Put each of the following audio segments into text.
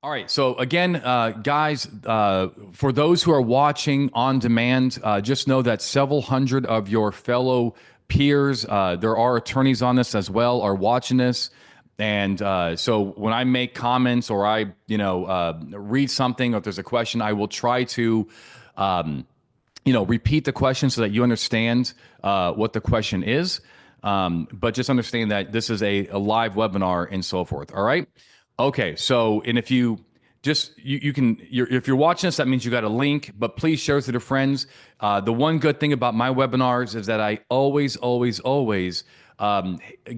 All right. So again, guys, for those who are watching on demand, just know that several hundred of your fellow peers, there are attorneys on this as well, are watching this. And so when I make comments or I, read something, or if there's a question, I will try to, repeat the question so that you understand what the question is. But just understand that this is a live webinar and so forth. All right. Okay. So, and if you just, you can, if you're watching this, that means you got a link, but please share it to your friends. The one good thing about my webinars is that I always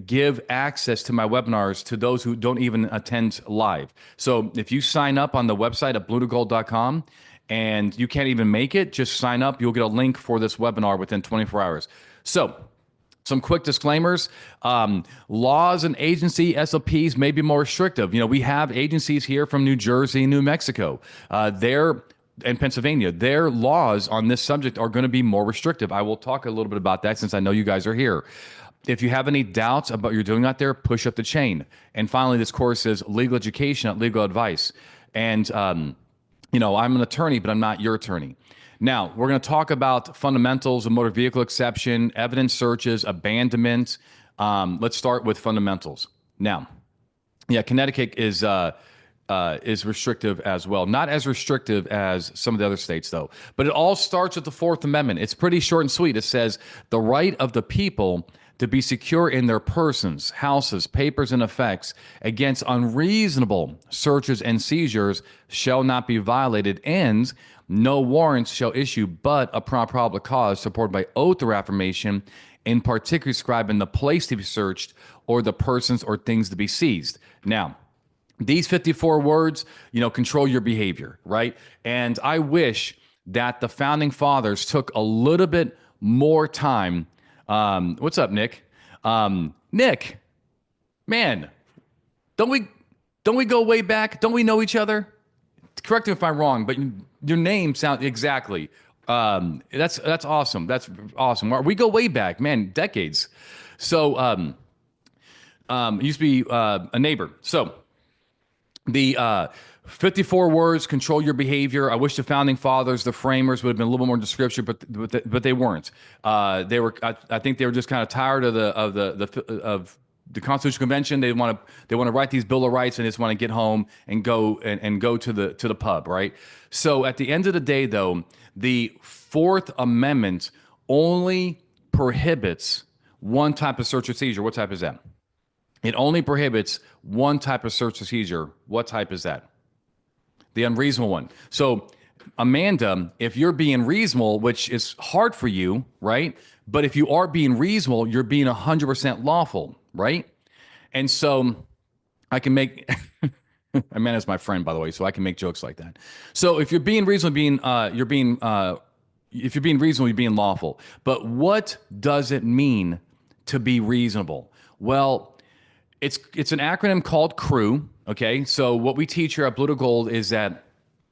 give access to my webinars to those who don't even attend live. So if you sign up on the website at bluetogold.com and you can't even make it, just sign up. You'll get a link for this webinar within 24 hours. So some quick disclaimers. Laws and agency SOPs may be more restrictive. We have agencies here from New Jersey, New Mexico. And Pennsylvania, their laws on this subject are going to be more restrictive. I will talk a little bit about that since I know you guys are here. If you have any doubts about what you're doing out there, push up the chain. And finally, this course is legal education, not legal advice. And, I'm an attorney, but I'm not your attorney. Now, we're going to talk about fundamentals of motor vehicle exception, evidence searches, abandonment. Let's start with fundamentals. Now, Connecticut is restrictive as well. Not as restrictive as some of the other states, though. But it all starts with the Fourth Amendment. It's pretty short and sweet. It says, the right of the people to be secure in their persons, houses, papers, and effects against unreasonable searches and seizures shall not be violated, and no warrants shall issue but upon probable cause supported by oath or affirmation, in particular describing the place to be searched or the persons or things to be seized. Now, these 54 words, control your behavior, right? And I wish that the founding fathers took a little bit more time. What's up, Nick? Nick, man, don't we go way back? Don't we know each other? Correct me if I'm wrong, but your name sounds exactly. That's awesome. That's awesome. We go way back, man, decades. So, used to be a neighbor. So, the 54 words control your behavior. I wish the founding fathers, the framers, would have been a little more descriptive, but they weren't. They were. I think they were just kind of tired of the Constitutional Convention. They want to write these Bill of Rights and just want to get home and go to the pub, right? So at the end of the day, though, the Fourth Amendment only prohibits one type of search or seizure. What type is that? It only prohibits one type of search or seizure. What type is that? The unreasonable one. So, Amanda, if you're being reasonable, which is hard for you, right? But if you are being reasonable, you're being 100% lawful, right? And so I can make, Amanda's my friend, by the way, so I can make jokes like that. So if you're being reasonable, if you're being reasonable, you're being lawful. But what does it mean to be reasonable? Well, it's an acronym called CREW. Okay, so what we teach here at Blue to Gold is that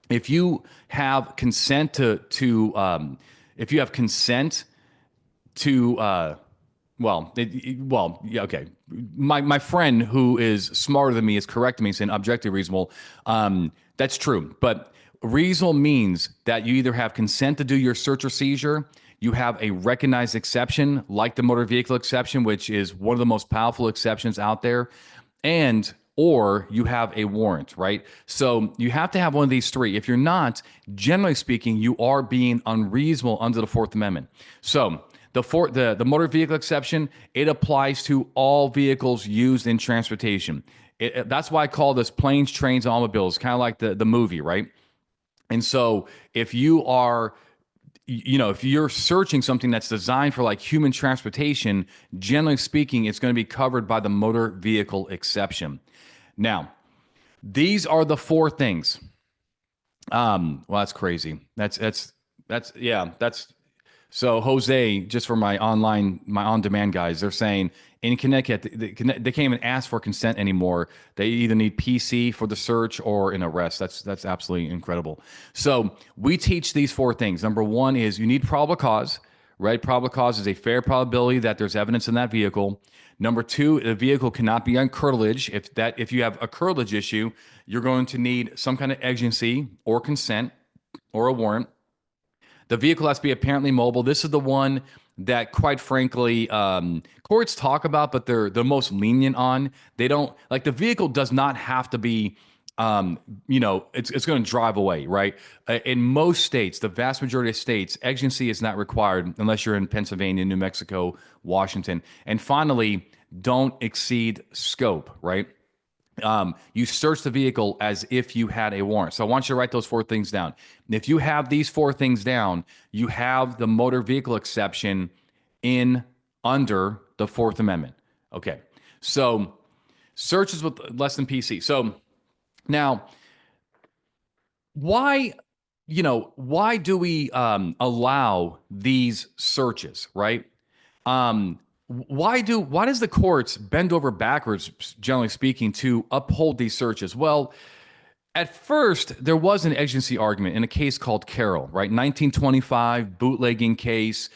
if you have consent to okay. My friend who is smarter than me is correcting me, saying objective reasonable. That's true, but reasonable means that you either have consent to do your search or seizure, you have a recognized exception, like the motor vehicle exception, which is one of the most powerful exceptions out there, or you have a warrant, right? So you have to have one of these three. If you're not, generally speaking, you are being unreasonable under the Fourth Amendment. So the motor vehicle exception, it applies to all vehicles used in transportation. That's why I call this planes, trains, and automobiles, kind of like the movie, right? And so if you are, if you're searching something that's designed for like human transportation, generally speaking, it's going to be covered by the motor vehicle exception. Now, these are the four things. Well, that's crazy. That's so Jose, just for my on-demand guys, they're saying in Connecticut, they can't even ask for consent anymore. They either need PC for the search or an arrest. That's absolutely incredible. So we teach these four things. Number one is you need probable cause, right? Probable cause is a fair probability that there's evidence in that vehicle. Number two, the vehicle cannot be on curtilage. If you have a curtilage issue, you're going to need some kind of exigency or consent or a warrant. The vehicle has to be apparently mobile. This is the one that, quite frankly, courts talk about, but they're the most lenient on. They don't like the vehicle does not have to be, it's going to drive away, right? In most states, the vast majority of states, exigency is not required unless you're in Pennsylvania, New Mexico, Washington. And finally, don't exceed scope, right? You search the vehicle as if you had a warrant. So I want you to write those four things down. If you have these four things down, you have the motor vehicle exception in under the Fourth Amendment. Okay. So searches with less than PC. So now, why do we allow these searches, right? Why does the courts bend over backwards, generally speaking, to uphold these searches? Well, at first, there was an exigency argument in a case called Carroll, right? 1925 bootlegging case.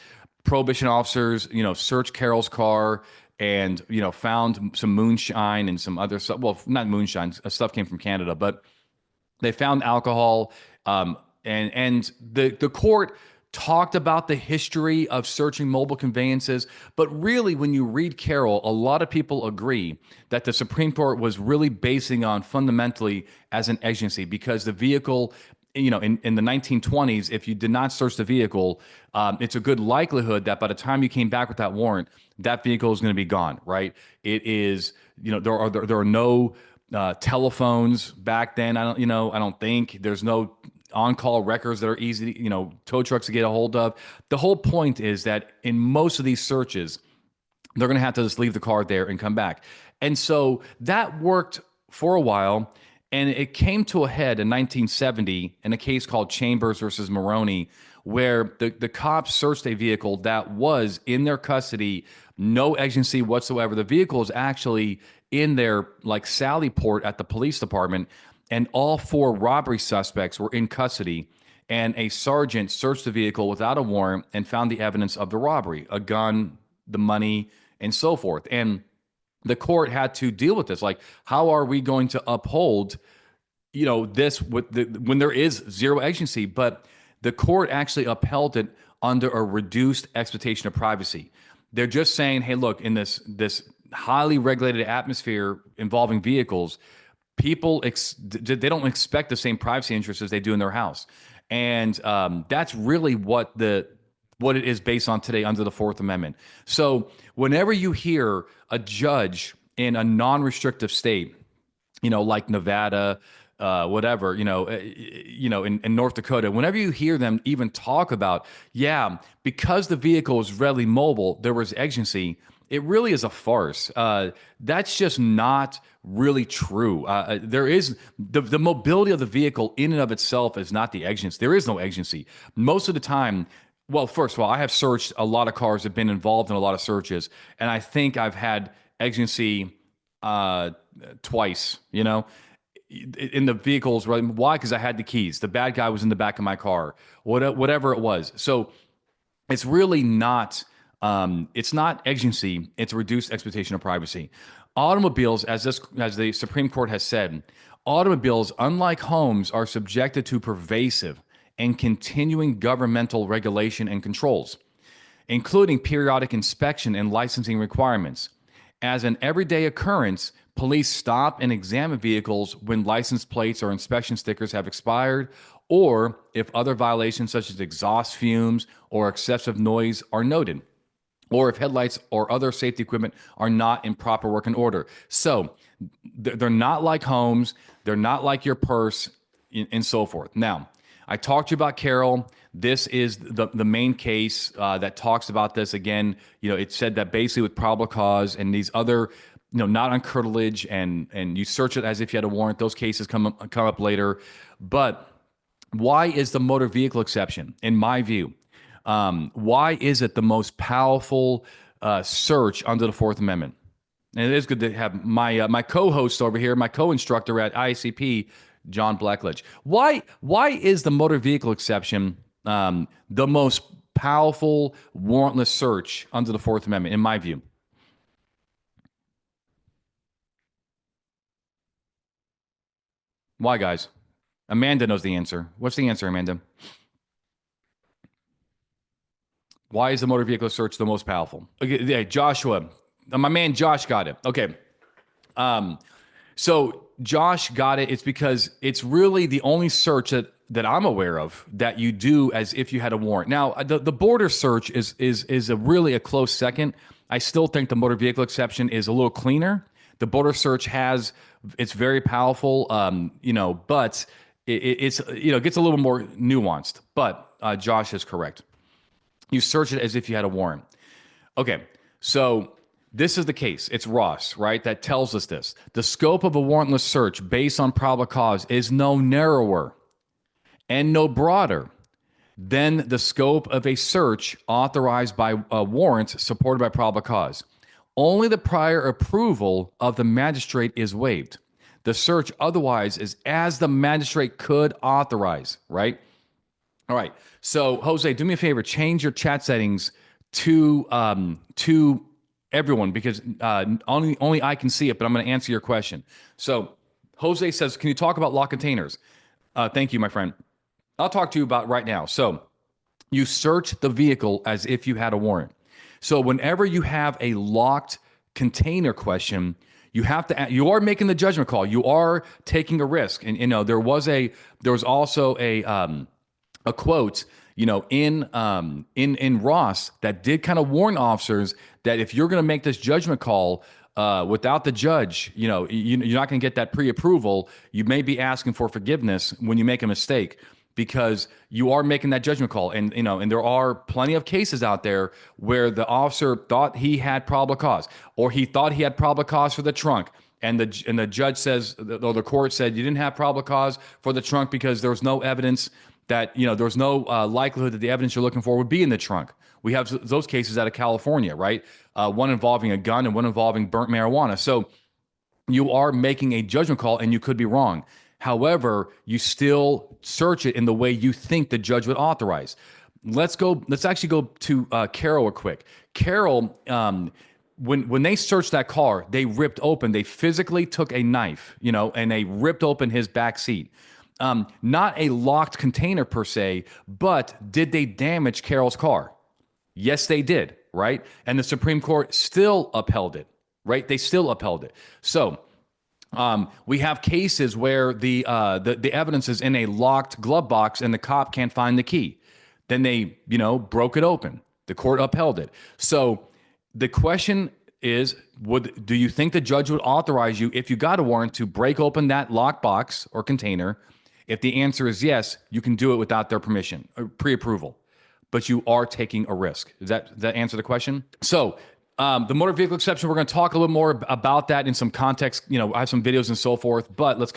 Prohibition officers, searched Carroll's car and, found some moonshine and some other stuff. Well, not moonshine, stuff came from Canada, but they found alcohol. And the court talked about the history of searching mobile conveyances. But really, when you read Carroll, a lot of people agree that the Supreme Court was really basing on fundamentally as an exigency because the vehicle, in the 1920s, if you did not search the vehicle, it's a good likelihood that by the time you came back with that warrant, that vehicle is going to be gone, right? It is, there are no telephones back then. I don't think there's no on-call records that are easy, tow trucks to get a hold of. The whole point is that in most of these searches, they're going to have to just leave the car there and come back. And so that worked for a while, and it came to a head in 1970 in a case called Chambers versus Maroney, where the cops searched a vehicle that was in their custody, no exigency whatsoever. The vehicle is actually in their Sally port at the police department, and all four robbery suspects were in custody. And a sergeant searched the vehicle without a warrant and found the evidence of the robbery, a gun, the money, and so forth. And the court had to deal with this. How are we going to uphold, this when there is zero agency? But the court actually upheld it under a reduced expectation of privacy. They're just saying, hey, look, in this highly regulated atmosphere involving vehicles, people they don't expect the same privacy interests as they do in their house, and that's really what it is based on today under the Fourth Amendment. So whenever you hear a judge in a non-restrictive state, like Nevada, whatever, in North Dakota, whenever you hear them even talk about, because the vehicle is readily mobile, there was exigency, it really is a farce. That's just not really true. There is the mobility of the vehicle in and of itself is not the exigency. There is no exigency. Most of the time, well, first of all, I have searched a lot of cars, have been involved in a lot of searches, and I think I've had exigency twice, in the vehicles. Right? Why? Because I had the keys. The bad guy was in the back of my car, whatever it was. So it's really not. It's not exigency, it's a reduced expectation of privacy. Automobiles, as the Supreme Court has said, automobiles, unlike homes, are subjected to pervasive and continuing governmental regulation and controls, including periodic inspection and licensing requirements. As an everyday occurrence, police stop and examine vehicles when license plates or inspection stickers have expired, or if other violations such as exhaust fumes or excessive noise are noted, or if headlights or other safety equipment are not in proper working order. So they're not like homes, they're not like your purse, and so forth. Now, I talked to you about Carroll. This is the main case that talks about this. Again, it said that basically with probable cause and these other, not on curtilage, and you search it as if you had a warrant, those cases come up later. But why is the motor vehicle exception, in my view, why is it the most powerful search under the Fourth Amendment? And it is good to have my co-host over here, my co-instructor at ICP, John Blackledge. Why is the motor vehicle exception the most powerful warrantless search under the Fourth Amendment, in my view. Why, guys? Amanda knows the answer. What's the answer, Amanda? Why is the motor vehicle search the most powerful? Okay, yeah, Joshua, my man Josh got it. Okay. So Josh got it. It's because it's really the only search that I'm aware of that you do as if you had a warrant. Now, the border search is a really a close second. I still think the motor vehicle exception is a little cleaner. The border search it's very powerful, but it's gets a little more nuanced. But Josh is correct. You search it as if you had a warrant. Okay, so this is the case. It's Ross, right, that tells us this. The scope of a warrantless search based on probable cause is no narrower and no broader than the scope of a search authorized by a warrant supported by probable cause. Only the prior approval of the magistrate is waived. The search otherwise is as the magistrate could authorize, right? All right. So, Jose, do me a favor. Change your chat settings to everyone because only I can see it. But I'm going to answer your question. So, Jose says, "Can you talk about lock containers?" Thank you, my friend. I'll talk to you about right now. So, you search the vehicle as if you had a warrant. So, whenever you have a locked container question, you are making the judgment call. You are taking a risk, and there was also a quote, in Ross that did kind of warn officers that if you're going to make this judgment call without the judge, you're not going to get that pre-approval. You may be asking for forgiveness when you make a mistake because you are making that judgment call. And there are plenty of cases out there where the officer thought he had probable cause, or he thought he had probable cause for the trunk. And the judge says, or the court said, you didn't have probable cause for the trunk because there was no evidence that, there was no likelihood that the evidence you're looking for would be in the trunk. We have those cases out of California, right? One involving a gun and one involving burnt marijuana. So you are making a judgment call and you could be wrong. However, you still search it in the way you think the judge would authorize. Let's actually go to Carol real quick. Carol, when they searched that car, they physically took a knife, and they ripped open his back seat. Not a locked container per se, but did they damage Carol's car? Yes, they did, right? And the Supreme Court still upheld it, right? They still upheld it. So we have cases where the evidence is in a locked glove box and the cop can't find the key. Then they, broke it open. The court upheld it. So the question is, do you think the judge would authorize you, if you got a warrant, to break open that lock box or container? If the answer is yes, you can do it without their permission or pre-approval, but you are taking a risk. Does that answer the question? So the motor vehicle exception, we're going to talk a little more about that in some context. I have some videos and so forth, but let's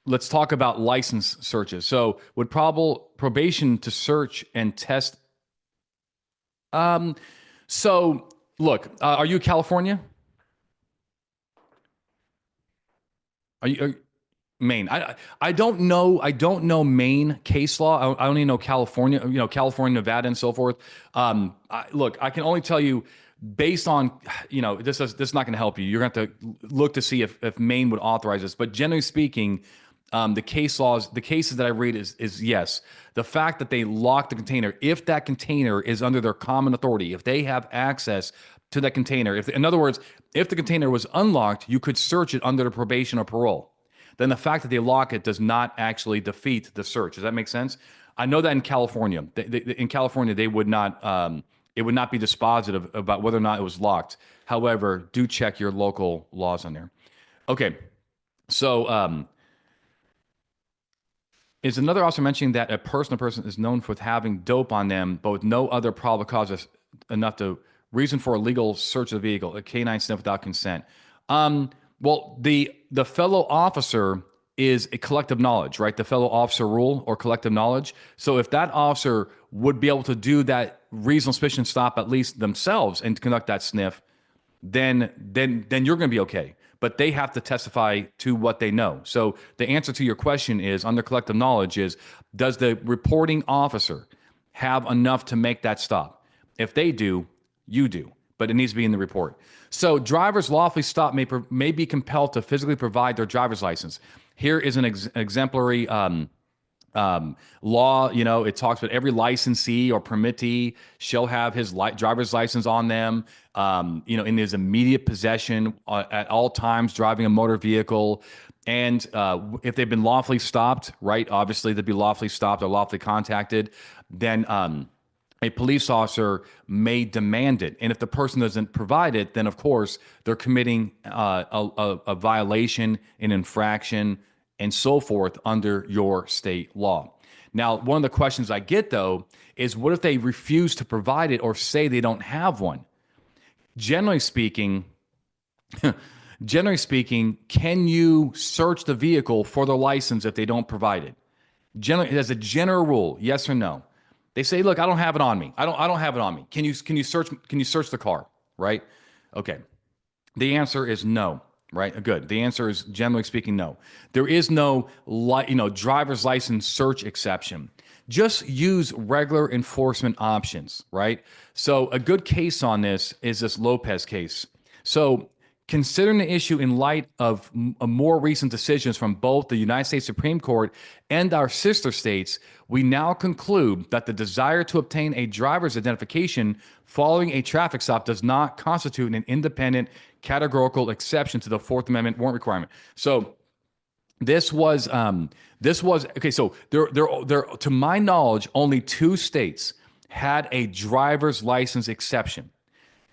let's talk about license searches. So would probation to search and test? So look, are you California? Are you Maine? I don't know Maine case law. I only know California. California, Nevada, and so forth. Look, I can only tell you based on this is not going to help you. You're going to have to look to see if Maine would authorize this. But generally speaking, the cases that I read is yes. The fact that they lock the container, if that container is under their common authority, if they have access to that container, in other words, if the container was unlocked, you could search it under the probation or parole. Then the fact that they lock it does not actually defeat the search. Does that make sense? I know that in California, in California, they would not. It would not be dispositive about whether or not it was locked. However, do check your local laws on there. Okay, so is another also mentioning that a person is known for having dope on them, but with no other probable cause enough to reason for a legal search of the vehicle, a canine sniff without consent. Well, the fellow officer is a collective knowledge, right? The fellow officer rule or collective knowledge. So if that officer would be able to do that reasonable suspicion stop at least themselves and conduct that sniff, then you're going to be okay. But they have to testify to what they know. So the answer to your question is, under collective knowledge, is does the reporting officer have enough to make that stop? If they do, you do, but it needs to be in the report. So drivers lawfully stopped may be compelled to physically provide their driver's license. Here is an exemplary law. It talks about every licensee or permittee shall have his driver's license on them, in his immediate possession at all times, driving a motor vehicle. And if they've been lawfully stopped, right, obviously they'd be lawfully stopped or lawfully contacted, then a police officer may demand it. And if the person doesn't provide it, then of course they're committing a violation, an infraction, and so forth under your state law. Now, one of the questions I get though is what if they refuse to provide it or say they don't have one? Generally speaking, can you search the vehicle for the license if they don't provide it? Generally, as a general rule, yes or no. They say, "Look, I don't have it on me. I don't have it on me. Can you search the car?" Right? Okay. The answer is no. Right? Good. The answer is generally speaking no. There is no driver's license search exception. Just use regular enforcement options. Right? So a good case on this is this Lopez case. So considering the issue in light of more recent decisions from both the United States Supreme Court and our sister states, we now conclude that the desire to obtain a driver's identification following a traffic stop does not constitute an independent categorical exception to the Fourth Amendment warrant requirement. So this was okay. So there, to my knowledge, only 2 states had a driver's license exception: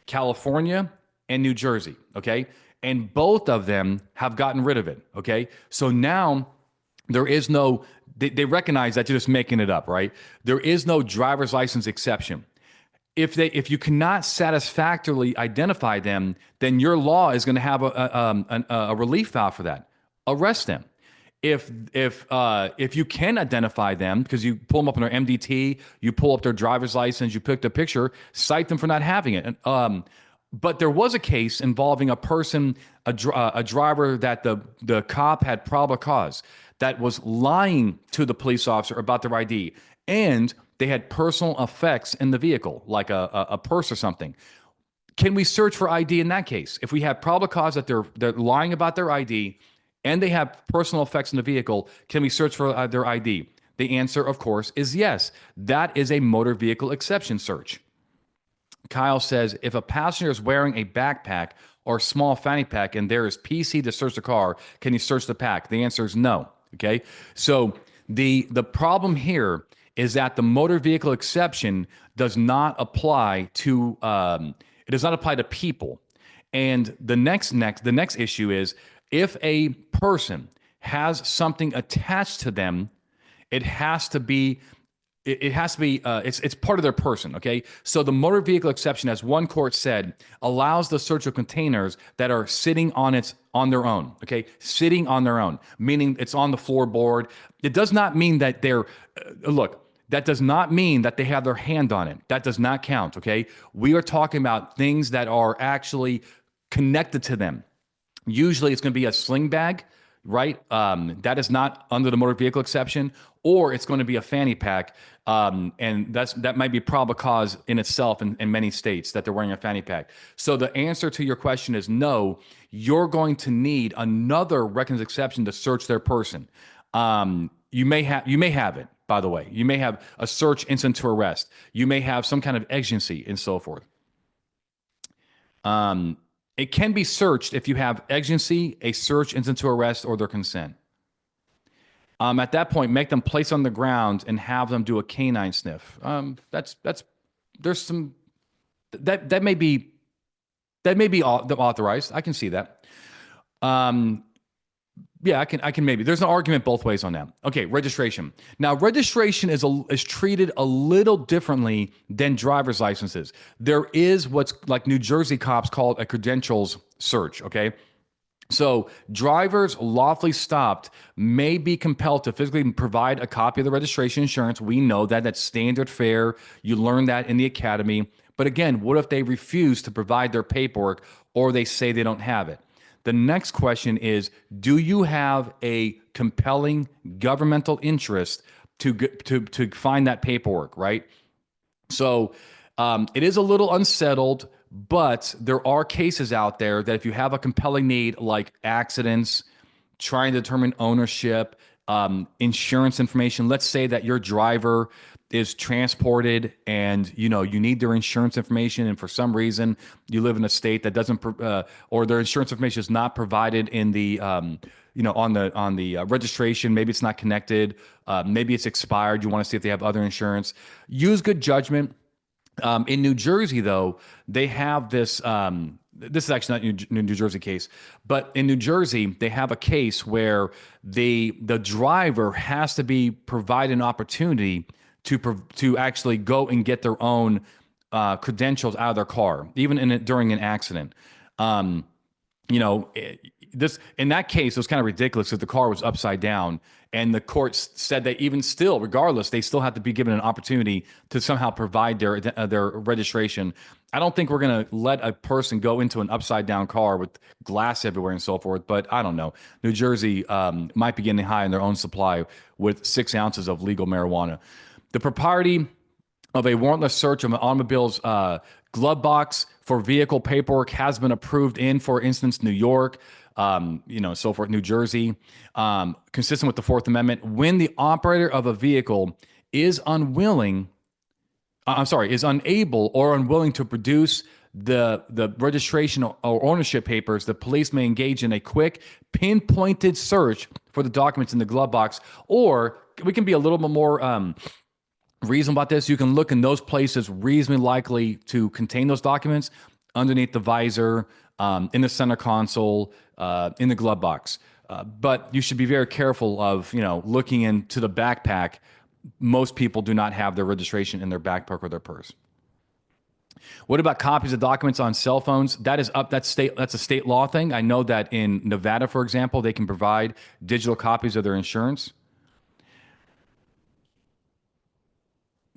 California and New Jersey, okay? And both of them have gotten rid of it, okay? So now there is no, they recognize that you're just making it up, right? There is no driver's license exception. If you cannot satisfactorily identify them, then your law is going to have a relief valve for that. Arrest them. If you can identify them because you pull them up on their MDT, you pull up their driver's license, you picked a picture, cite them for not having it. But there was a case involving a person, a driver that the cop had probable cause that was lying to the police officer about their ID, and they had personal effects in the vehicle, like a purse or something. Can we search for ID in that case? If we have probable cause that they're lying about their ID and they have personal effects in the vehicle, can we search for their ID? The answer, of course, is yes. That is a motor vehicle exception search. Kyle says, if a passenger is wearing a backpack or small fanny pack and there is PC to search the car, can you search the pack? The answer is no. Okay. So the problem here is that the motor vehicle exception does not apply to people. And the next issue is if a person has something attached to them, it's part of their person, okay? So the motor vehicle exception, as one court said, allows the search of containers that are sitting on their own, okay? Sitting on their own, meaning it's on the floorboard. It does not mean that that does not mean that they have their hand on it. That does not count, okay? We are talking about things that are actually connected to them. Usually it's going to be a sling bag, right? That is not under the motor vehicle exception, or it's going to be a fanny pack. And that might be probable cause in itself in many states that they're wearing a fanny pack. So the answer to your question is no. You're going to need another reckless exception to search their person. You may have it, by the way. You may have a search incident to arrest. You may have some kind of exigency and so forth. It can be searched if you have exigency, a search incident to arrest, or their consent. At that point, make them place on the ground and have them do a canine sniff. There's some that may be authorized. I can see that. Yeah, I can maybe. There's an argument both ways on that. Okay, registration. Now, registration is treated a little differently than driver's licenses. There is what's like New Jersey cops call it a credentials search, okay? So drivers lawfully stopped may be compelled to physically provide a copy of the registration insurance. We know that. That's standard fare. You learn that in the academy. But again, what if they refuse to provide their paperwork or they say they don't have it? The next question is, do you have a compelling governmental interest to find that paperwork, right? So it is a little unsettled, but there are cases out there that if you have a compelling need like accidents, trying to determine ownership, insurance information. Let's say that your driver is transported and you need their insurance information, and for some reason you live in a state that doesn't or their insurance information is not provided in the on the registration. Maybe it's not connected, maybe it's expired. You want to see if they have other insurance. Use good judgment. In New Jersey, though, they have this. This is actually not New Jersey case, but in New Jersey, they have a case where the driver has to be provided an opportunity to actually go and get their own credentials out of their car, even during an accident. Um, this in that case it was kind of ridiculous because the car was upside down, and the courts said that even still, regardless, they still have to be given an opportunity to somehow provide their registration. I don't think we're going to let a person go into an upside down car with glass everywhere and so forth, but I don't know. New Jersey might be getting high in their own supply with 6 ounces of legal marijuana. The propriety of a warrantless search of an automobile's glove box for vehicle paperwork has been approved in, for instance, New York, so forth, New Jersey, consistent with the Fourth Amendment. When the operator of a vehicle is unwilling, is unable or unwilling to produce the registration or ownership papers, the police may engage in a quick, pinpointed search for the documents in the glove box. Or we can be a little bit more reasonable about this. You can look in those places reasonably likely to contain those documents: underneath the visor, in the center console, in the glove box. But you should be very careful of looking into the backpack. Most people do not have their registration in their backpack or their purse. What about copies of documents on cell phones? That's a state law thing. I know that in Nevada, for example, they can provide digital copies of their insurance.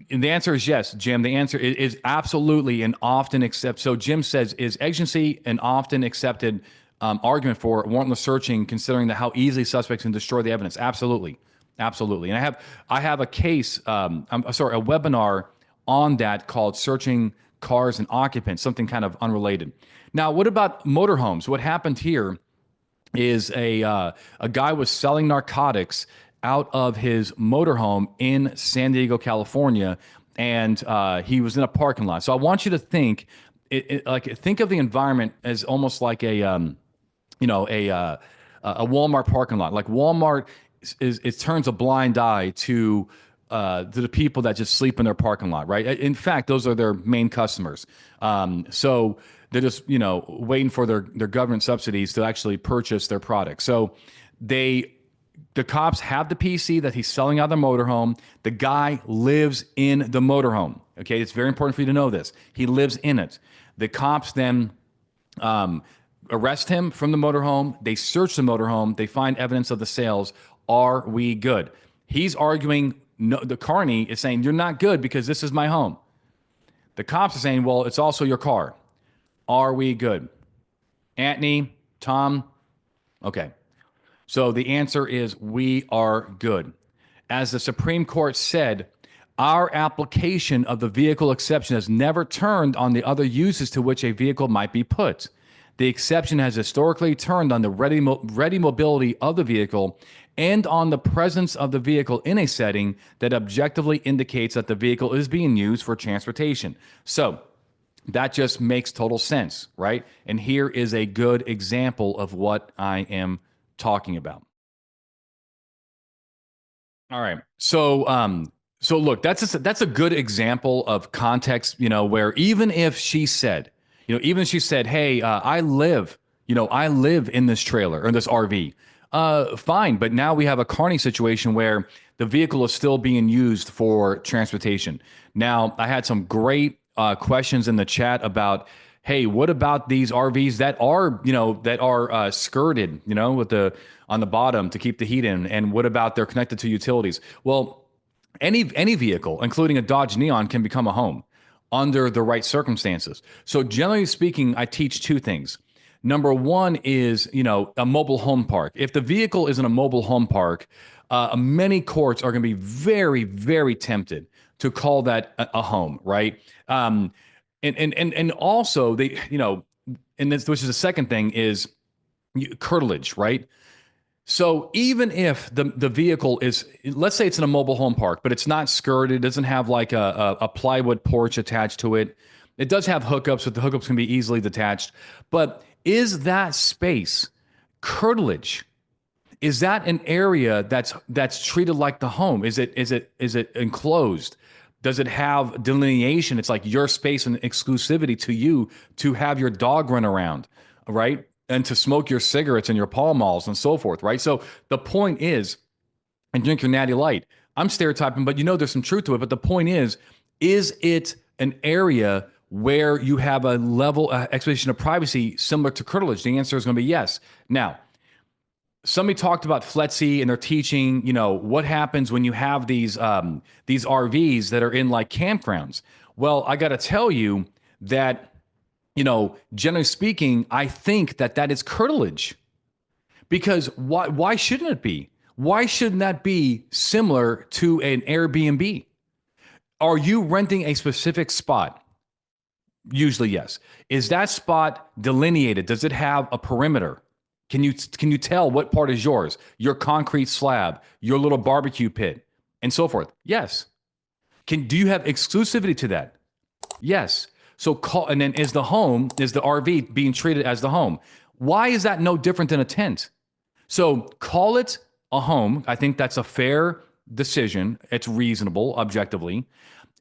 And the answer is yes, Jim. The answer is absolutely an often accepted. So Jim says, is exigency an often accepted argument for warrantless searching, considering how easily suspects can destroy the evidence? Absolutely, absolutely. And I have a case, a webinar on that called "Searching Cars and Occupants," something kind of unrelated. Now, what about motorhomes? What happened here is a guy was selling narcotics out of his motorhome in San Diego, California, and he was in a parking lot. So I want you to think, think of the environment as almost like a Walmart parking lot. Like Walmart it turns a blind eye to the people that just sleep in their parking lot, right? In fact, those are their main customers. So they're just waiting for their government subsidies to actually purchase their products. So the cops have the PC that he's selling out of the motorhome. The guy lives in the motorhome. Okay, it's very important for you to know this. He lives in it. The cops then arrest him from the motorhome. They search the motorhome. They find evidence of the sales. Are we good? He's arguing. No, the carney is saying, you're not good because this is my home. The cops are saying, well, it's also your car. Are we good? Anthony, Tom, okay. So the answer is we are good. As the Supreme Court said, our application of the vehicle exception has never turned on the other uses to which a vehicle might be put. The exception has historically turned on the ready mobility of the vehicle and on the presence of the vehicle in a setting that objectively indicates that the vehicle is being used for transportation. So that just makes total sense, right? And here is a good example of what I am talking about. All right. So look, that's a good example of context, where even if she said, hey, I live in this trailer or this RV, fine. But now we have a carney situation where the vehicle is still being used for transportation. Now, I had some great questions in the chat about, hey, what about these RVs that are skirted, with on the bottom to keep the heat in, and what about they're connected to utilities? Well, any vehicle, including a Dodge Neon, can become a home under the right circumstances. So generally speaking, I teach two things. Number one is, a mobile home park. If the vehicle is in a mobile home park, many courts are going to be very, very tempted to call that a home, right? And also they, and this, which is the second thing is curtilage, right? So even if the vehicle is, let's say it's in a mobile home park, but it's not skirted, it doesn't have like a plywood porch attached to it. It does have hookups, but the hookups can be easily detached. But is that space curtilage? Is that an area that's treated like the home? Is it enclosed? Does it have delineation? It's like your space and exclusivity to you to have your dog run around, right? And to smoke your cigarettes in your Pall Malls and so forth, right? So the point is, and drink your natty light. I'm stereotyping, but there's some truth to it. But the point is it an area where you have a level expectation of privacy similar to curtilage? The answer is going to be yes. Now, somebody talked about FLETC and they're teaching, what happens when you have these RVs that are in like campgrounds. Well, I got to tell you that, generally speaking, I think that is curtilage, because why shouldn't it be? Why shouldn't that be similar to an Airbnb? Are you renting a specific spot? Usually, yes. Is that spot delineated? Does it have a perimeter? Can you tell what part is yours? Your concrete slab, your little barbecue pit, and so forth. Yes. Do you have exclusivity to that? Yes. So and then is the RV being treated as the home? Why is that no different than a tent? So call it a home. I think that's a fair decision. It's reasonable objectively.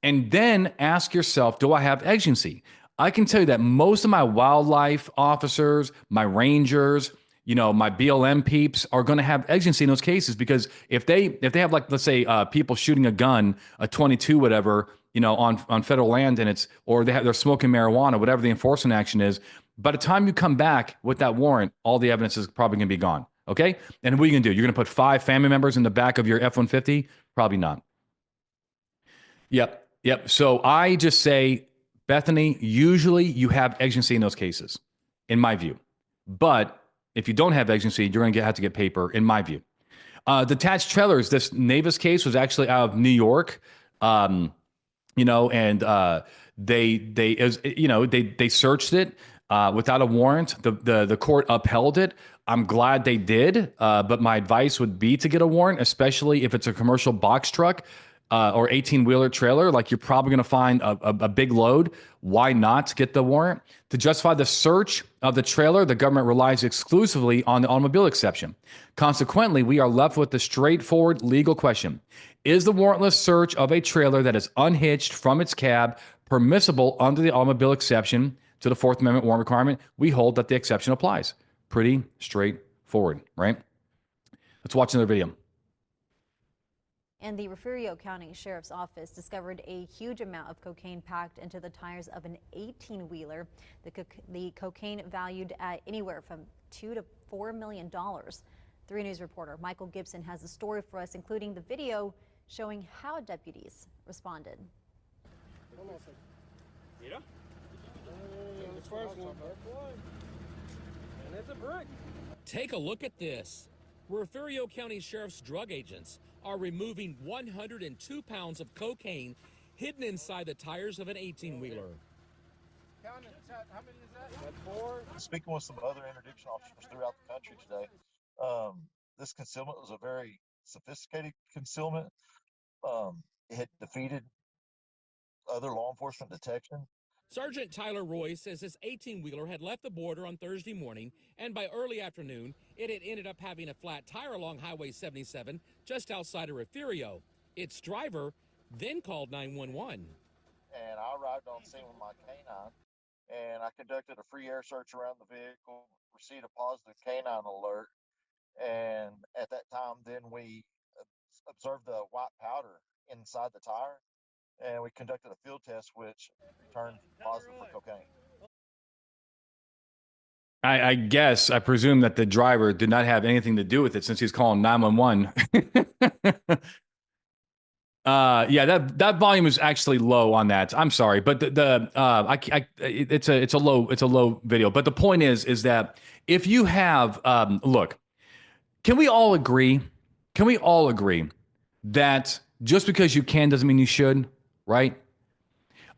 And then ask yourself, do I have agency? I can tell you that most of my wildlife officers, my rangers, my BLM peeps are going to have agency in those cases, because if they have, like, let's say people shooting a gun, a 22, whatever, on federal land, and they're smoking marijuana, whatever the enforcement action is, by the time you come back with that warrant, all the evidence is probably going to be gone. Okay. And what are you going to do? You're going to put 5 family members in the back of your F-150? Probably not. Yep. So I just say, Bethany, usually you have agency in those cases, in my view. But if you don't have agency, you're going to have to get paper, in my view. Detached trailers. This Navis case was actually out of New York, and they searched it without a warrant. The court upheld it. I'm glad they did, but my advice would be to get a warrant, especially if it's a commercial box truck or 18-wheeler trailer. Like, you're probably going to find a big load. Why not get the warrant? To justify the search of the trailer, the government relies exclusively on the automobile exception. Consequently, we are left with the straightforward legal question: is the warrantless search of a trailer that is unhitched from its cab permissible under the automobile exception to the Fourth Amendment warrant requirement? We hold that the exception applies. Pretty straightforward, right? Let's watch another video. And the Refugio County Sheriff's Office discovered a huge amount of cocaine packed into the tires of an 18-wheeler. The cocaine valued at anywhere from $2 to $4 million. 3 News reporter Michael Gibson has the story for us, including the video showing how deputies responded. Take a look at this. Refugio County Sheriff's drug agents are removing 102 pounds of cocaine hidden inside the tires of an 18-wheeler. How many is that? 4. Speaking with some other interdiction officers throughout the country today, this concealment was a very sophisticated concealment. It had defeated other law enforcement detection. Sergeant Tyler Roy says this 18-wheeler had left the border on Thursday morning, and by early afternoon, it had ended up having a flat tire along Highway 77 just outside of Refugio. Its driver then called 911. And I arrived on scene with my canine, and I conducted a free air search around the vehicle, received a positive canine alert, and at that time, then we observed the white powder inside the tire, and we conducted a field test, which turned positive for cocaine. I presume that the driver did not have anything to do with it, since he's calling 911. Yeah, that volume is actually low on that. I'm sorry, but it's a low video. But the point is that if you have, look, can we all agree? Can we all agree that just because you can doesn't mean you should? right?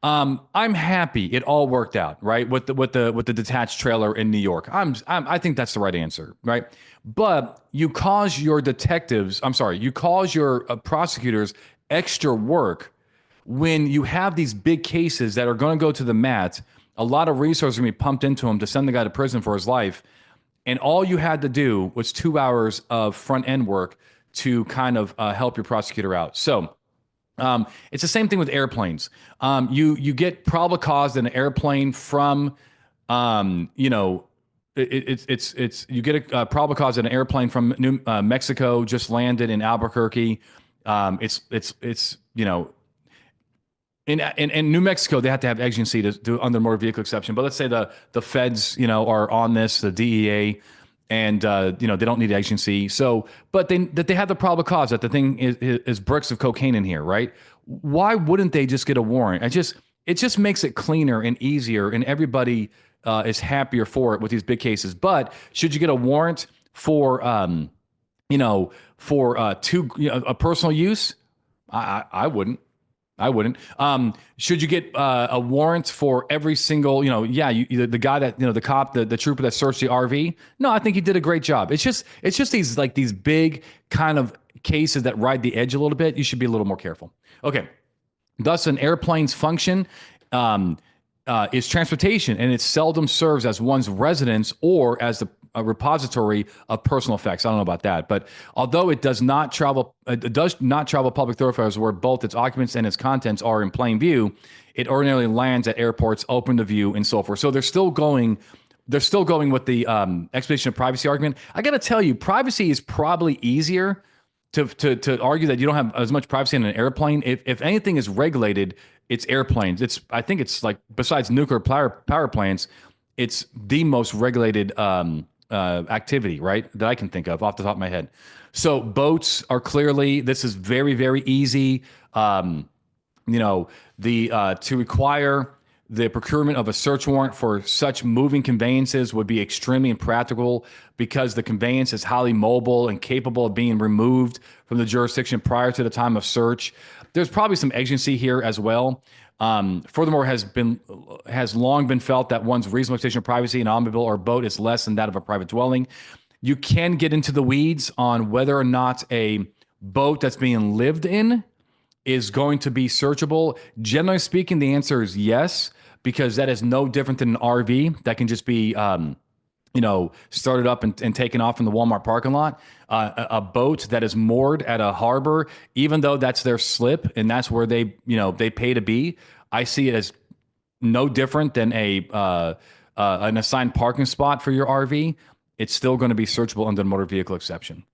I'm happy it all worked out, right? With the detached trailer in New York. I think that's the right answer, right? But you cause your detectives, I'm sorry, you cause your prosecutors extra work when you have these big cases that are going to go to the mat. A lot of resources are going to be pumped into them to send the guy to prison for his life, and all you had to do was 2 hours of front end work to kind of help your prosecutor out. So it's the same thing with airplanes. You get probable cause in an airplane from, you know, it's you get a probable cause in an airplane from Mexico, just landed in Albuquerque. It's you know, in New Mexico, they have to have exigency to do under the motor vehicle exception. But let's say the feds, you know, are on this, the DEA, and you know, they don't need exigency. So, but they have the probable cause that the thing is bricks of cocaine in here, right? Why wouldn't they just get a warrant? It just makes it cleaner and easier, and everybody is happier for it with these big cases. But should you get a warrant for you know, for a personal use? I wouldn't. I wouldn't. Should you get a warrant for every single, you know, yeah, the guy that, you know, the cop, the trooper that searched the RV? No, I think he did a great job. It's just these like these big kind of cases that ride the edge a little bit. You should be a little more careful. Okay. Thus, an airplane's function is transportation, and it seldom serves as one's residence or as a repository of personal effects. I don't know about that, but although it does not travel public thoroughfares where both its occupants and its contents are in plain view, it ordinarily lands at airports open to view and so forth. So they're still going with the explanation of privacy argument. I got to tell you, privacy is probably easier to argue that you don't have as much privacy in an airplane. If anything is regulated, it's airplanes. I think it's like, besides nuclear power plants, it's the most regulated activity, right, that I can think of off the top of my head. So boats are clearly, this is very, very easy. You know, to require the procurement of a search warrant for such moving conveyances would be extremely impractical because the conveyance is highly mobile and capable of being removed from the jurisdiction prior to the time of search. There's probably some agency here as well. Furthermore, has long been felt that one's reasonable expectation of privacy in an automobile or boat is less than that of a private dwelling. You can get into the weeds on whether or not a boat that's being lived in is going to be searchable. Generally speaking, the answer is yes, because that is no different than an RV that can just be, you know, started up and taken off from the Walmart parking lot. A boat that is moored at a harbor, even though that's their slip and that's where they pay to be, I see it as no different than an assigned parking spot for your RV. It's still going to be searchable under the motor vehicle exception.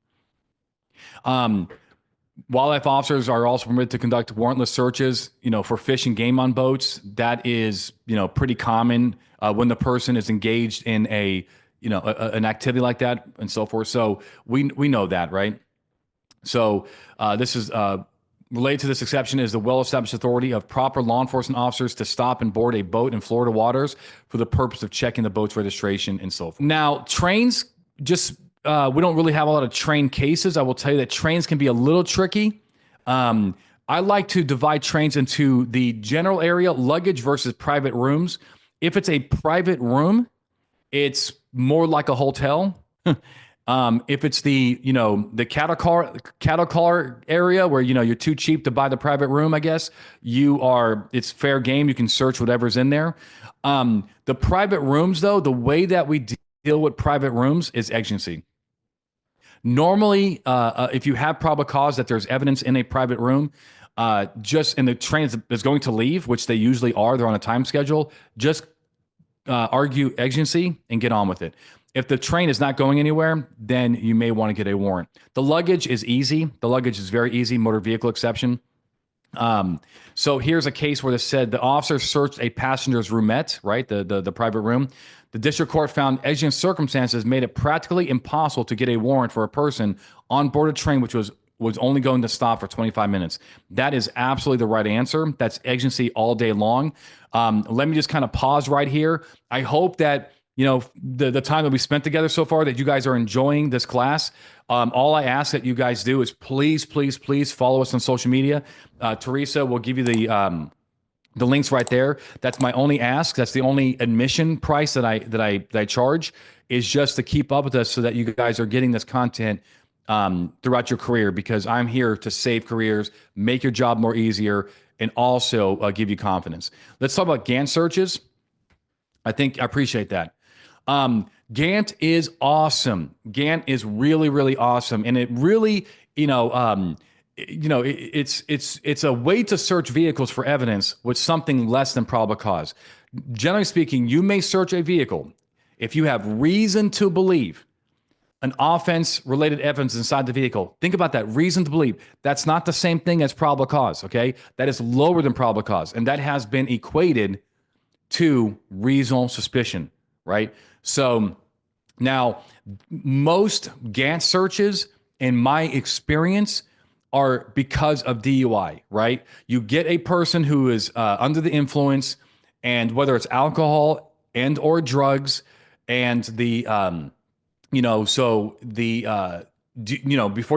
Wildlife officers are also permitted to conduct warrantless searches, you know, for fish and game on boats. That is, you know, pretty common when the person is engaged in an activity like that and so forth. So we know that, right? So this is related to this exception is the well-established authority of proper law enforcement officers to stop and board a boat in Florida waters for the purpose of checking the boat's registration and so forth. Now, trains, just we don't really have a lot of train cases. I will tell you that trains can be a little tricky. I like to divide trains into the general area, luggage versus private rooms. If it's a private room, it's more like a hotel. If it's the cattle car area where, you know, you're too cheap to buy the private room, I guess it's fair game. You can search whatever's in there. The private rooms, though, the way that we deal with private rooms is exigency. Normally, if you have probable cause that there's evidence in a private room, just in the train is going to leave, which they usually are, they're on a time schedule, just argue exigency and get on with it. If the train is not going anywhere, then you may want to get a warrant. The luggage is easy. The luggage is very easy, motor vehicle exception. So here's a case where they said the officer searched a passenger's roomette, right? The private room. The district court found exigent circumstances made it practically impossible to get a warrant for a person on board a train which was only going to stop for 25 minutes. That is absolutely the right answer. That's exigency all day long. Let me just kind of pause right here. I hope that the time that we spent together so far, that you guys are enjoying this class. All I ask that you guys do is please, please, please follow us on social media. Teresa will give you the links right there. That's my only ask. That's the only admission price that I charge, is just to keep up with us so that you guys are getting this content throughout your career, because I'm here to save careers, make your job more easier, and also give you confidence. Let's talk about Gant searches. I appreciate that. Gant is awesome. Gant is really, really awesome. And it really, it's a way to search vehicles for evidence with something less than probable cause. Generally speaking, you may search a vehicle if you have reason to believe an offense-related evidence inside the vehicle. Think about that, reason to believe. That's not the same thing as probable cause, okay? That is lower than probable cause, and that has been equated to reasonable suspicion, right? So now, most Gant searches, in my experience, are because of DUI, right? You get a person who is under the influence, and whether it's alcohol and or drugs, and before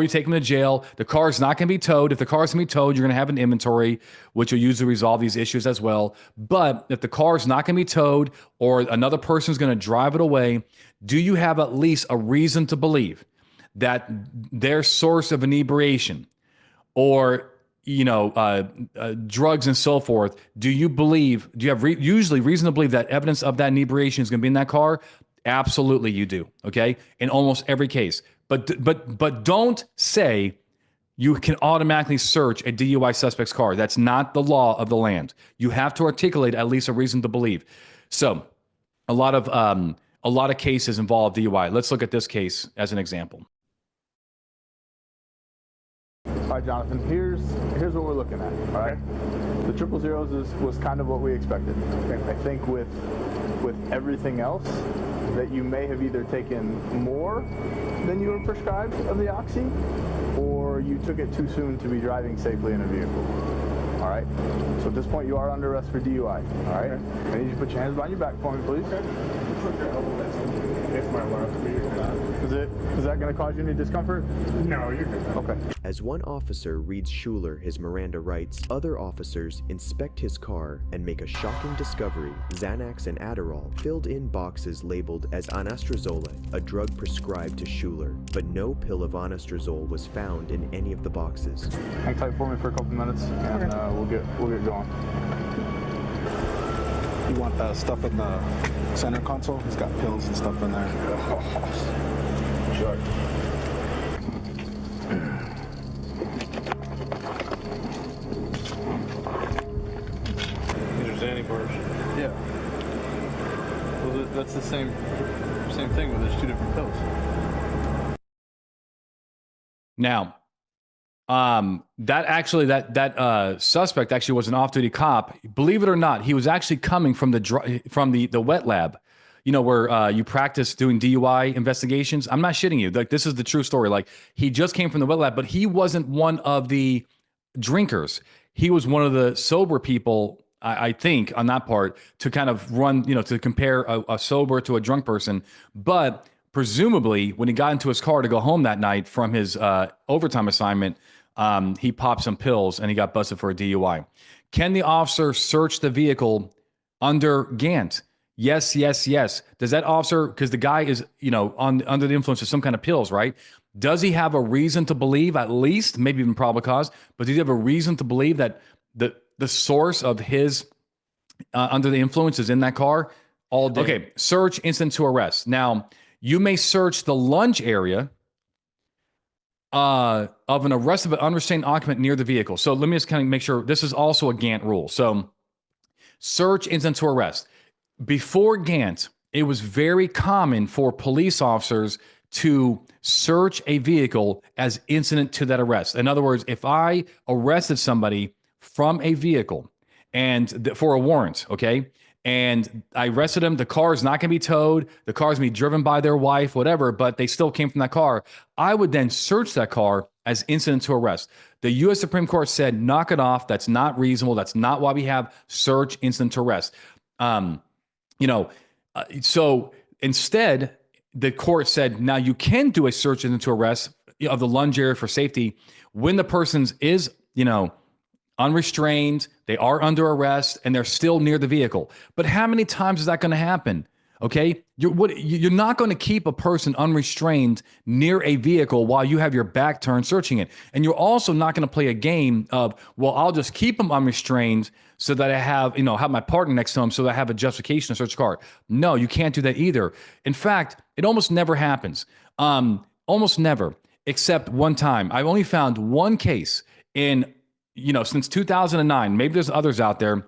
you take them to jail, the car is not going to be towed. If the car is going to be towed, you're going to have an inventory, which will usually resolve these issues as well. But if the car is not going to be towed, or another person is going to drive it away, do you have at least a reason to believe that their source of inebriation, or drugs and so forth, do you have usually reason to believe that evidence of that inebriation is going to be in that car? Absolutely, you do. Okay, in almost every case. But don't say you can automatically search a DUI suspect's car. That's not the law of the land. You have to articulate at least a reason to believe. So, a lot of cases involve DUI. Let's look at this case as an example. All right, Jonathan, here's what we're looking at, all right? The 000s was kind of what we expected. I think with everything else, that you may have either taken more than you were prescribed of the oxy, or you took it too soon to be driving safely in a vehicle. All right? So at this point, you are under arrest for DUI, all right? I need you to put your hands behind your back for me, please. It's my left vehicle. Is that going to cause you any discomfort? No, you're good. Okay. As one officer reads Schuler his Miranda rights, other officers inspect his car and make a shocking discovery: Xanax and Adderall filled in boxes labeled as anastrozole, a drug prescribed to Schuler, but no pill of anastrozole was found in any of the boxes. Hang tight for me for a couple minutes, and we'll get going. You want the stuff in the center console? It's got pills and stuff in there. Sure. These are Xanny bars. Yeah. Well, that's the same thing, but there's two different pills. Now, that suspect actually was an off-duty cop. Believe it or not, he was actually coming from the wet lab, where you practice doing DUI investigations. I'm not shitting you. Like, this is the true story. Like, he just came from the wet lab, but he wasn't one of the drinkers. He was one of the sober people, I think, on that part, to kind of run, to compare a sober to a drunk person. But presumably, when he got into his car to go home that night from his overtime assignment, he popped some pills and he got busted for a DUI. Can the officer search the vehicle under Gant? Yes, yes, yes. Does that officer, because the guy is, under the influence of some kind of pills, right? Does he have a reason to believe, at least, maybe even probable cause, but does he have a reason to believe that the source of his under the influence is in that car all day? Okay, search incident to arrest. Now, you may search the lunge area of an arrested but unrestrained occupant near the vehicle. So let me just kind of make sure this is also a Gant rule. So search incident to arrest. Before Gant, it was very common for police officers to search a vehicle as incident to that arrest. In other words, if I arrested somebody from a vehicle and for a warrant, okay, and I arrested him, the car is not going to be towed, the car is going to be driven by their wife, whatever, but they still came from that car, I would then search that car as incident to arrest. The U.S. Supreme Court said, knock it off. That's not reasonable. That's not why we have search incident to arrest. So Instead, the court said, now you can do a search incident to arrest of the lunge area for safety when the person's is, unrestrained, they are under arrest, and they're still near the vehicle. But how many times is that going to happen? Okay, you're not going to keep a person unrestrained near a vehicle while you have your back turned searching it, and you're also not going to play a game of, well, I'll just keep them unrestrained so that I have my partner next to him so that I have a justification to search the car. No, you can't do that either. In fact, it almost never happens. Almost never, except one time. I've only found one case in since 2009. Maybe there's others out there.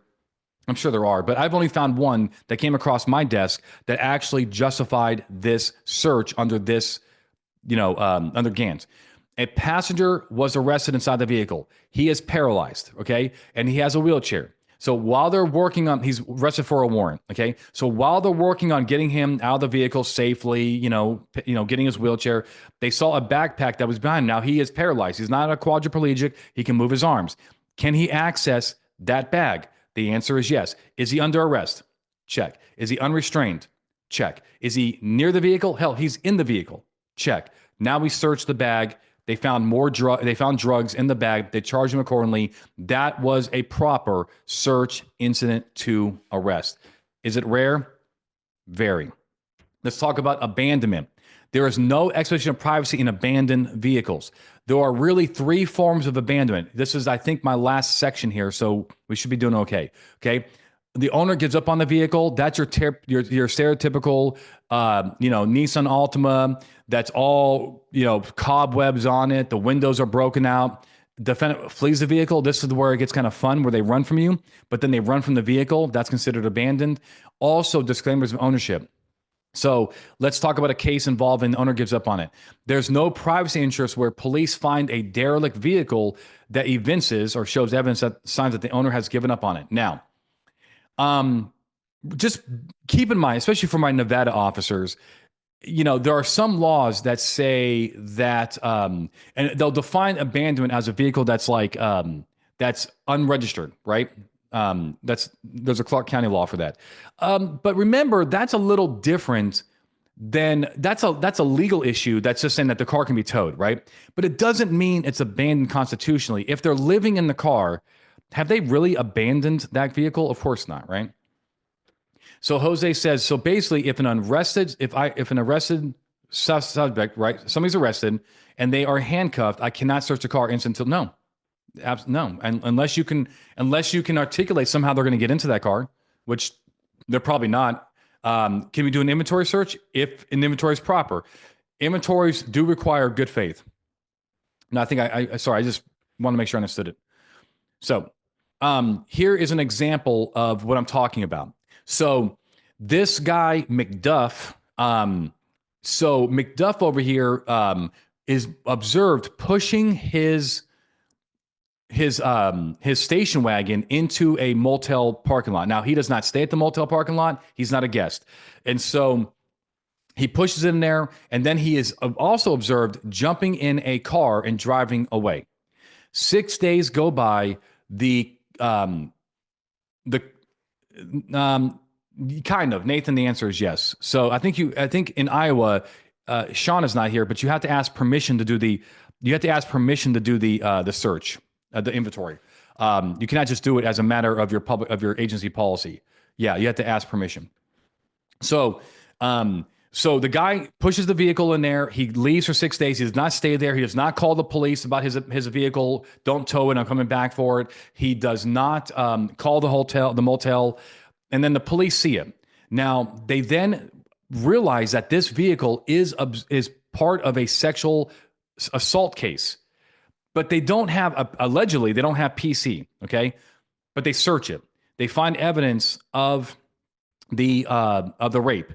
I'm sure there are, but I've only found one that came across my desk that actually justified this search under this, under Gant. A passenger was arrested inside the vehicle. He is paralyzed, okay? And he has a wheelchair. So while they're working on, he's arrested for a warrant, okay? So while they're working on getting him out of the vehicle safely, getting his wheelchair, they saw a backpack that was behind him. Now he is paralyzed. He's not a quadriplegic. He can move his arms. Can he access that bag? The answer is yes. Is he under arrest? Check. Is he unrestrained? Check. Is he near the vehicle? Hell, he's in the vehicle. Check. Now we searched the bag. They found They found drugs in the bag. They charged him accordingly. That was a proper search incident to arrest. Is it rare? Very. Let's talk about abandonment. There is no expectation of privacy in abandoned vehicles. There are really three forms of abandonment. This is, I think, my last section here, so we should be doing okay. Okay. The owner gives up on the vehicle. That's your stereotypical, Nissan Altima. That's all, cobwebs on it. The windows are broken out. Defendant flees the vehicle. This is where it gets kind of fun, where they run from you, but then they run from the vehicle. That's considered abandoned. Also, disclaimers of ownership. So let's talk about a case involving the owner gives up on it. There's no privacy interest where police find a derelict vehicle that evinces or shows evidence that signs that the owner has given up on it. Now, just keep in mind, especially for my Nevada officers, there are some laws that say that, and they'll define abandonment as a vehicle that's like, that's unregistered, right? There's a Clark County law for that. But remember, that's a little different than that's a legal issue. That's just saying that the car can be towed, right? But it doesn't mean it's abandoned constitutionally. If they're living in the car, have they really abandoned that vehicle? Of course not, right? So Jose says, so basically, if an arrested suspect, right, somebody's arrested and they are handcuffed, I cannot search the car until no. No, and unless you can articulate somehow they're going to get into that car, which they're probably not. Can we do an inventory search if an inventory is proper? Inventories do require good faith. No, I think I just want to make sure I understood it. So here is an example of what I'm talking about. So this guy McDuff, so McDuff over here is observed pushing his station wagon into a motel parking lot. Now, he does not stay at the motel parking lot. He's not a guest. And so he pushes in there, and then he is also observed jumping in a car and driving away. 6 days go by. Kind of, Nathan, the answer is yes. So I think in Iowa, Sean is not here, but you have to ask permission to do the search. The inventory. You cannot just do it as a matter of your agency policy. Yeah, you have to ask permission. So the guy pushes the vehicle in there. He leaves for 6 days. He does not stay there. He does not call the police about his vehicle. Don't tow it. I'm coming back for it. He does not call the motel, and then the police see it. Now they then realize that this vehicle is part of a sexual assault case. But they don't have, allegedly, they don't have PC, okay? But they search it. They find evidence of the rape.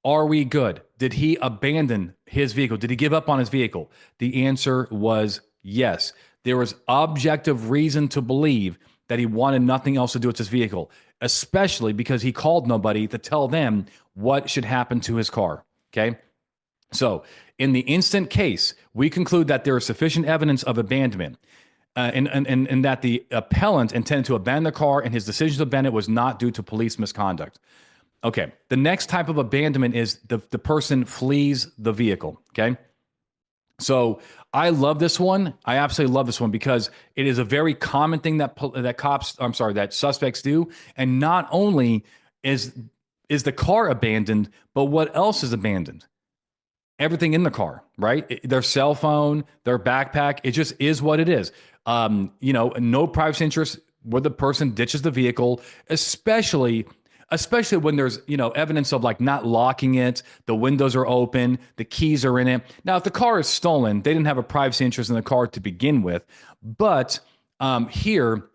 Are we good? Did he abandon his vehicle? Did he give up on his vehicle? The answer was yes. There was objective reason to believe that he wanted nothing else to do with his vehicle, especially because he called nobody to tell them what should happen to his car, okay? So in the instant case, we conclude that there is sufficient evidence of abandonment and that the appellant intended to abandon the car and his decision to abandon it was not due to police misconduct. Okay. The next type of abandonment is the person flees the vehicle. Okay. So I love this one. I absolutely love this one because it is a very common thing that that suspects do. And not only is the car abandoned, but what else is abandoned? Everything in the car, right? Their cell phone, their backpack. It just is what it is. No privacy interest where the person ditches the vehicle, especially when there's evidence of like not locking it, the windows are open, the keys are in it. Now, if the car is stolen, they didn't have a privacy interest in the car to begin with, but here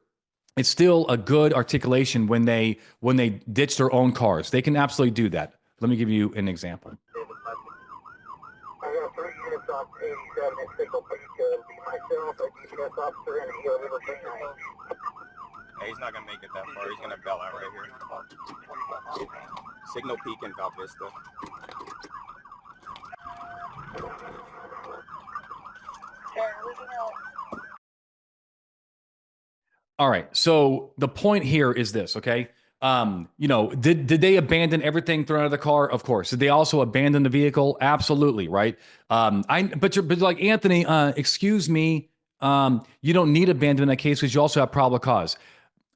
it's still a good articulation when they ditch their own cars. They can absolutely do that. Let me give you an example. I got 3 units off 87 at Signal Peak. It'll be myself, a DPS officer, and a Gila River canine. Hey, he's not gonna make it that far. He's gonna bail out right here. Signal Peak and Val Vista. All right. So the point here is this, okay? Did they abandon everything thrown out of the car? Of course. Did they also abandon the vehicle? Absolutely, right? But like Anthony, excuse me, you don't need abandonment in that case because you also have probable cause.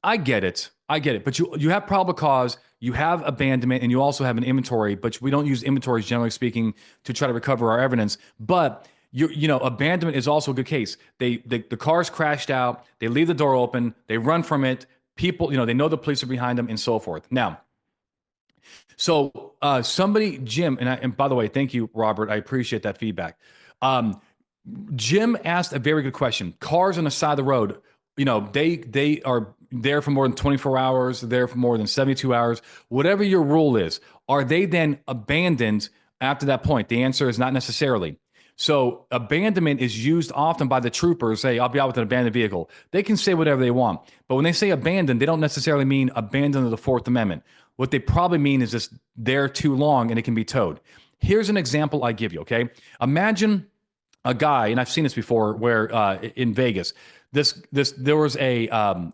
I get it. But you have probable cause, you have abandonment, and you also have an inventory. But we don't use inventories, generally speaking, to try to recover our evidence. But abandonment is also a good case. The car's crashed out. They leave the door open. They run from it. People, they know the police are behind them, and so forth. Now, so Jim, and by the way, thank you, Robert. I appreciate that feedback. Jim asked a very good question. Cars on the side of the road, they are there for more than 24 hours, there for more than 72 hours, whatever your rule is. Are they then abandoned after that point? The answer is not necessarily. So abandonment is used often by the troopers. Say, I'll be out with an abandoned vehicle. They can say whatever they want. But when they say abandoned, they don't necessarily mean abandoned of the Fourth Amendment. What they probably mean is just there too long and it can be towed. Here's an example I give you, okay? Imagine a guy, and I've seen this before, where in Vegas, there was a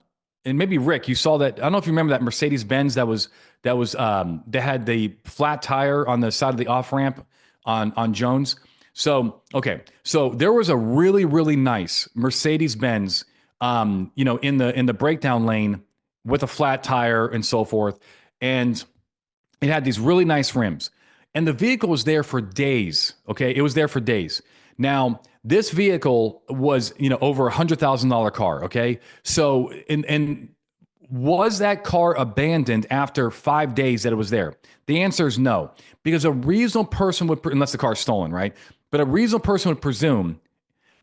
and maybe Rick, you saw that. I don't know if you remember that Mercedes-Benz they had the flat tire on the side of the off ramp on Jones. So there was a really, really nice Mercedes-Benz, in the breakdown lane with a flat tire and so forth, and it had these really nice rims, and the vehicle was there for days. Okay, it was there for days. Now, this vehicle was, over $100,000 car. Okay. So, and was that car abandoned after 5 days that it was there? The answer is no, because a reasonable person would, unless the car is stolen, right? But a reasonable person would presume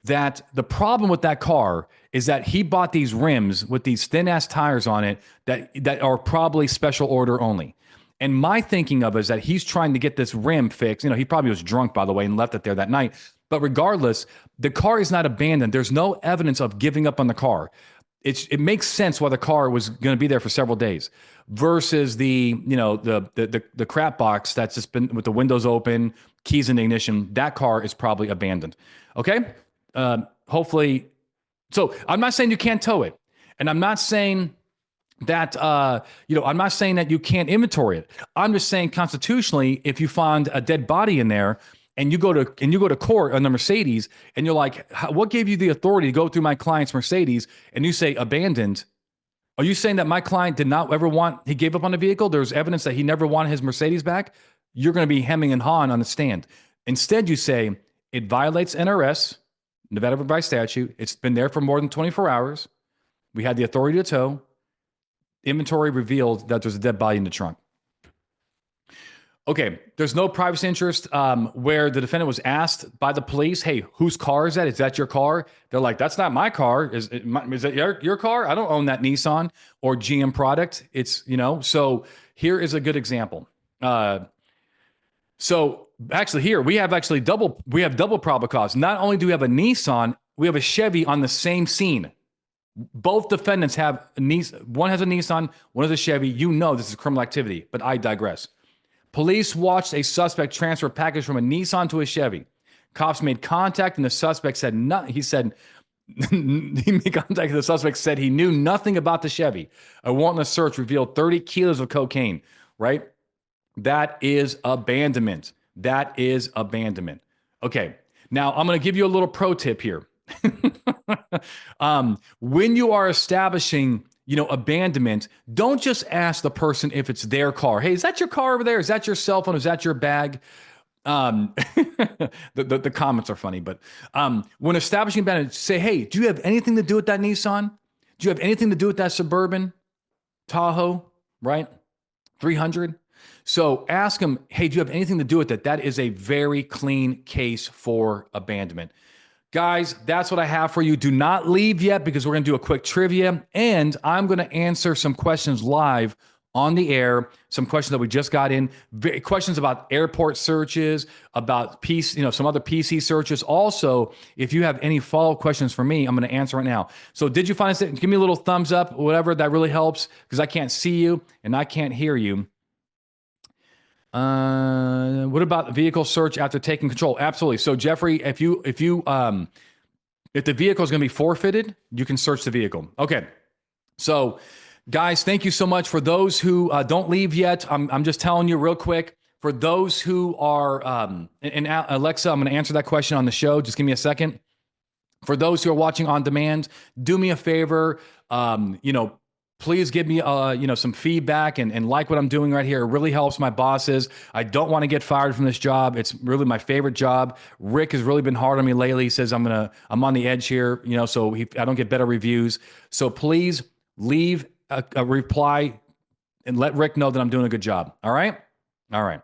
that the problem with that car is that he bought these rims with these thin ass tires on it that are probably special order only. And my thinking of it is that he's trying to get this rim fixed. He probably was drunk, by the way, and left it there that night. But regardless, the car is not abandoned. There's no evidence of giving up on the car. It makes sense why the car was going to be there for several days versus the crap box that's just been with the windows open, keys in the ignition. That car is probably abandoned. Okay. Hopefully. So I'm not saying you can't tow it. And I'm not saying that, I'm not saying that you can't inventory it. I'm just saying constitutionally, if you find a dead body in there, and you go to court on the Mercedes, and you're like, what gave you the authority to go through my client's Mercedes? And you say abandoned. Are you saying that my client did not ever he gave up on the vehicle? There's evidence that he never wanted his Mercedes back. You're going to be hemming and hawing on the stand. Instead, you say it violates NRS, Nevada by statute. It's been there for more than 24 hours. We had the authority to tow. Inventory revealed that there's a dead body in the trunk. Okay, there's no privacy interest where the defendant was asked by the police, hey, whose car is that? Is that your car? They're like, that's not my car. Is that your car? I don't own that Nissan or GM product. It's, so here is a good example. So actually here, we have double probable cause. Not only do we have a Nissan, we have a Chevy on the same scene. Both defendants have a Nissan. One has a Nissan, one has a Chevy. This is criminal activity, but I digress. Police watched a suspect transfer a package from a Nissan to a Chevy. Cops made contact, and the suspect said nothing. He said he made contact, and the suspect said he knew nothing about the Chevy. A warrantless search revealed 30 kilos of cocaine. Right? That is abandonment. That is abandonment. Okay. Now I'm going to give you a little pro tip here. When you are establishing, abandonment, don't just ask the person if it's their car. Hey, is that your car over there? Is that your cell phone? Is that your bag? The comments are funny, but when establishing abandonment, say, hey, do you have anything to do with that Nissan? Do you have anything to do with that Suburban, Tahoe, right? 300. So ask them, hey, do you have anything to do with it? That is a very clean case for abandonment. Guys, that's what I have for you. Do not leave yet because we're going to do a quick trivia and I'm going to answer some questions live on the air, some questions that we just got in, questions about airport searches, about some other PC searches. Also, if you have any follow-up questions for me, I'm going to answer right now. So did you find us? Give me a little thumbs up, whatever. That really helps because I can't see you and I can't hear you. What about vehicle search after taking control? Absolutely. So Jeffrey, if the vehicle is going to be forfeited, you can search the vehicle. Okay. So guys, thank you so much. For those who don't leave yet, I'm just telling you real quick, for those who are, and Alexa, I'm going to answer that question on the show. Just give me a second. For those who are watching on demand, do me a favor, please give me, some feedback and like what I'm doing right here. It really helps my bosses. I don't want to get fired from this job. It's really my favorite job. Rick has really been hard on me lately. He says I'm on the edge here, so I don't get better reviews. So please leave a reply and let Rick know that I'm doing a good job. All right? All right.